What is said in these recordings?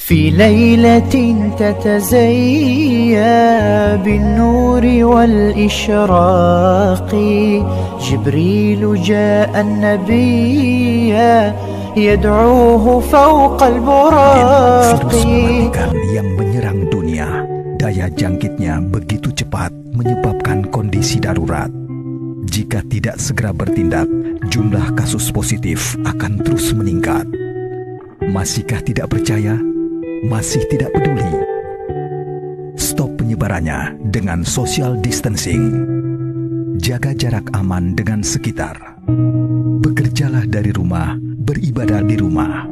في ليلة تتزيا بالنور والإشراق جبريل جاء النبي يدعوه فوق البراق. Virus mematikan yang menyerang dunia, daya jangkitnya begitu cepat menyebabkan kondisi darurat. Jika tidak segera bertindak, jumlah kasus positif akan terus meningkat. Masihkah tidak percaya? Masih tidak peduli? Stop penyebarannya dengan social distancing. Jaga jarak aman dengan sekitar. Bekerjalah dari rumah, beribadah di rumah.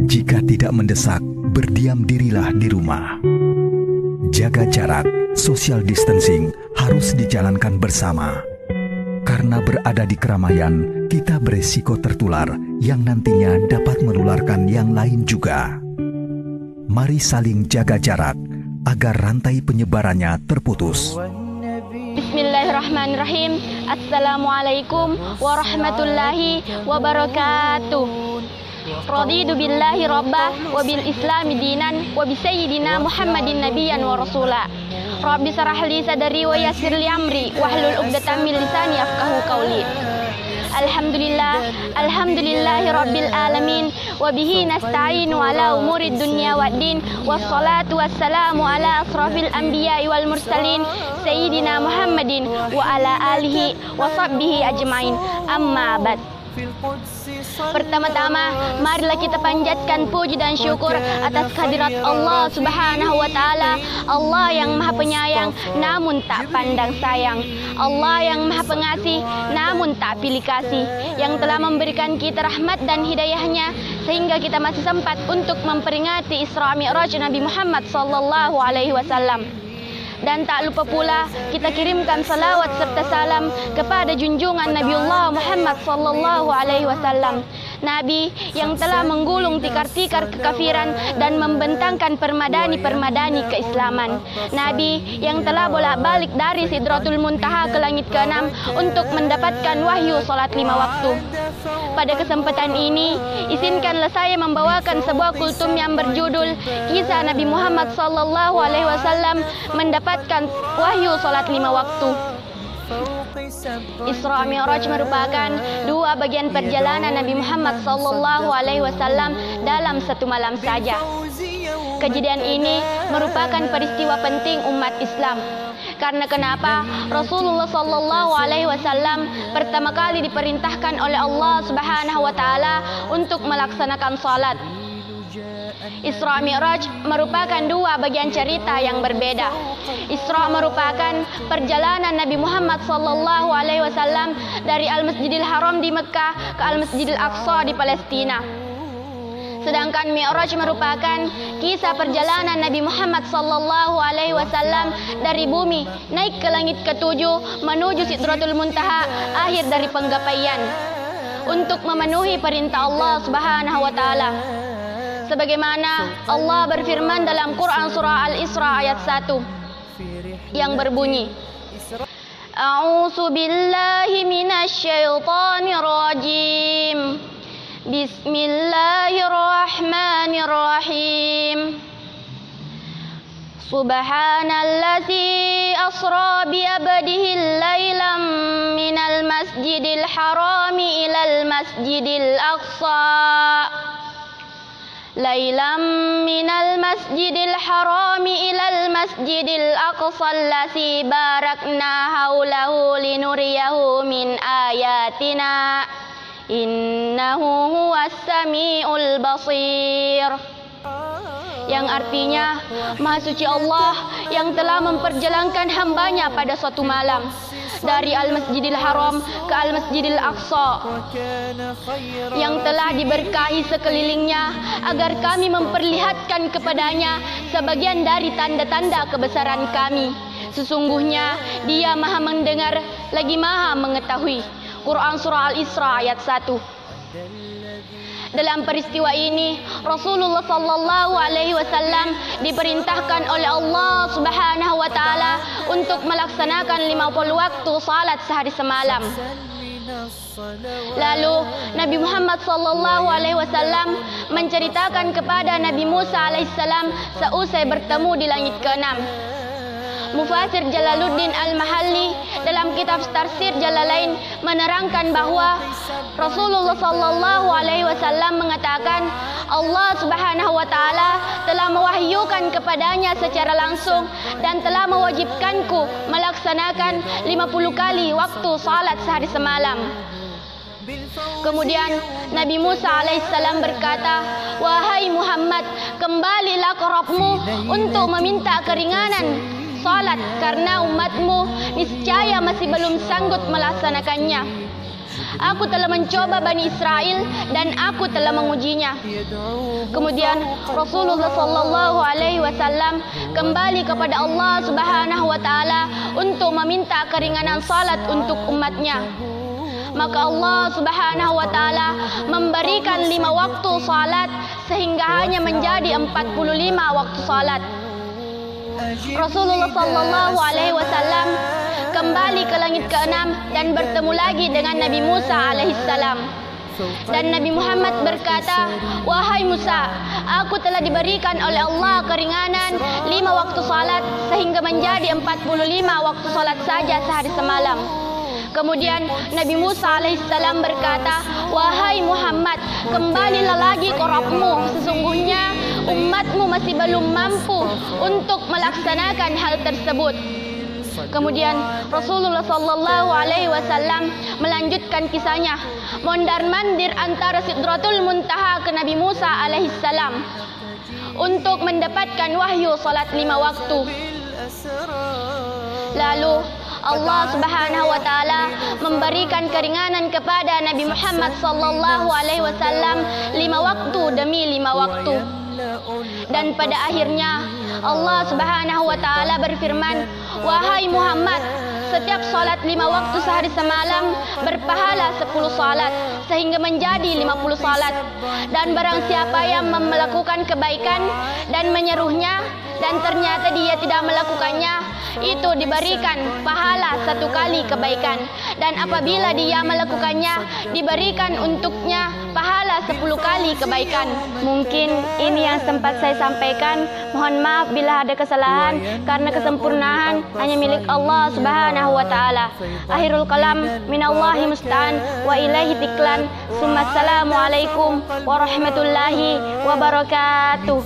Jika tidak mendesak, berdiam dirilah di rumah. Jaga jarak, social distancing harus dijalankan bersama. Karena berada di keramaian, kita beresiko tertular yang nantinya dapat menularkan yang lain juga. Mari saling jaga jarak agar rantai penyebarannya terputus. Bismillahirrahmanirrahim. Assalamualaikum warahmatullahi wabarakatuh. Raditu billahi rabbah wa bil islami dinan wa bi sayyidina Muhammadin nabiyyan wa rasula. Rabbi shrah li sadri wa yassir li amri wahlul 'uqdatam min lisani yafqahu qawli. Alhamdulillahi rabbil alamin wa bihi nasta'inu ala umurid dunya waddin wassalatu wassalamu ala asrafil anbiya'i wal mursalin sayyidina Muhammadin wa ala alihi wa sahbihi ajmain, amma ba'd. Pertama-tama, marilah kita panjatkan puji dan syukur atas kehadirat Allah Subhanahu wa Ta'ala, Allah yang Maha Penyayang namun tak pandang sayang, Allah yang Maha Pengasih namun tak pilih kasih, yang telah memberikan kita rahmat dan hidayahnya sehingga kita masih sempat untuk memperingati Isra Mi'raj Nabi Muhammad sallallahu alaihi wasallam. Dan tak lupa pula kita kirimkan salawat serta salam kepada junjungan Nabiullah Muhammad sallallahu alaihi wasallam, Nabi yang telah menggulung tikar-tikar kekafiran dan membentangkan permadani-permadani keislaman, Nabi yang telah bolak-balik dari Sidratul Muntaha ke langit ke-6 untuk mendapatkan wahyu salat 5 waktu. Pada kesempatan ini, izinkanlah saya membawakan sebuah kultum yang berjudul Kisah Nabi Muhammad sallallahu alaihi wasallam mendapatkan wahyu salat 5 waktu. Isra Mi'raj merupakan dua bagian perjalanan Nabi Muhammad sallallahu alaihi wasallam dalam satu malam saja. Kejadian ini merupakan peristiwa penting umat Islam. Karena kenapa Rasulullah sallallahu alaihi wasallam pertama kali diperintahkan oleh Allah Subhanahu wa Ta'ala untuk melaksanakan salat. Isra Mi'raj merupakan dua bagian cerita yang berbeda. Isra merupakan perjalanan Nabi Muhammad sallallahu alaihi wasallam dari Al-Masjidil Haram di Mekah ke Al-Masjidil Aqsa di Palestina. Sedangkan Mi'raj merupakan kisah perjalanan Nabi Muhammad sallallahu alaihi wasallam dari bumi naik ke langit ke-7 menuju Sidratul Muntaha, akhir dari penggapaian, untuk memenuhi perintah Allah Subhanahu wa Ta'ala. Sebagaimana Allah berfirman dalam Quran surah Al-Isra ayat 1 yang berbunyi, A'udzu billahi minasyaitonir rajim. Bismillahirrahmanirrahim. Subhanallazi asra bi abdihi lailam minal masjidil harami ilal masjidil aqsa. Lailam minal masjidil harami ilal masjidil aqsa allazi barakna haulahu linuriyahu min ayatina innahu huwas samiul basir. Yang artinya, Maha Suci Allah yang telah memperjalankan hambanya pada suatu malam dari Al-Masjidil Haram ke Al-Masjidil Aqsa, yang telah diberkahi sekelilingnya agar kami memperlihatkan kepadanya sebagian dari tanda-tanda kebesaran kami. Sesungguhnya Dia Maha mendengar lagi Maha mengetahui. Quran surah Al-Isra ayat 1. Dalam peristiwa ini, Rasulullah sallallahu alaihi wasallam diperintahkan oleh Allah Subhanahu wa Ta'ala untuk melaksanakan 50 waktu salat sehari semalam. Lalu Nabi Muhammad SAW menceritakan kepada Nabi Musa alaihissalam seusai bertemu di langit ke-6. Mufasir Jalaluddin Al-Mahalli dalam kitab tafsir Jalalain menerangkan bahwa Rasulullah SAW mengatakan Allah Subhanahu wa taala telah mewahyukan kepadanya secara langsung dan telah mewajibkanku melaksanakan 50 kali waktu salat sehari semalam. Kemudian Nabi Musa alaihissalam berkata, "Wahai Muhammad, kembalilah ke Rabbmu untuk meminta keringanan salat karena umatmu niscaya masih belum sanggup melaksanakannya. Aku telah mencoba Bani Israel dan aku telah mengujinya." Kemudian Rasulullah SAW kembali kepada Allah Subhanahu wa taala untuk meminta keringanan salat untuk umatnya. Maka Allah Subhanahu wa taala memberikan 5 waktu salat sehingga hanya menjadi 45 waktu salat. Rasulullah SAW kembali ke langit ke-6 dan bertemu lagi dengan Nabi Musa alaihissalam. Dan Nabi Muhammad berkata, "Wahai Musa, aku telah diberikan oleh Allah keringanan 5 waktu salat sehingga menjadi 45 waktu salat saja sehari semalam." Kemudian Nabi Musa alaihissalam berkata, "Wahai Muhammad, kembalilah lagi ke Rabbmu. Sesungguhnya umatmu masih belum mampu untuk melaksanakan hal tersebut." Kemudian Rasulullah SAW melanjutkan kisahnya, mondar-mandir antara Sidratul Muntaha ke Nabi Musa alaihissalam untuk mendapatkan wahyu salat 5 waktu. Lalu Allah Subhanahu wa taala memberikan keringanan kepada Nabi Muhammad SAW 5 waktu demi 5 waktu. Dan pada akhirnya Allah Subhanahu wa taala berfirman, "Wahai Muhammad, setiap salat 5 waktu sehari semalam berpahala 10 salat sehingga menjadi 50 salat. Dan barang siapa yang melakukan kebaikan dan menyeruhnya dan ternyata dia tidak melakukannya, itu diberikan pahala 1 kali kebaikan. Dan apabila dia melakukannya, diberikan untuknya pahala 10 kali kebaikan." Mungkin ini yang sempat saya sampaikan. Mohon maaf bila ada kesalahan, karena kesempurnaan hanya milik Allah Subhanahu wa taala. Akhirul kalam minallahi musta'an wa ilaihi tiklan. Assalamualaikum warahmatullahi wabarakatuh.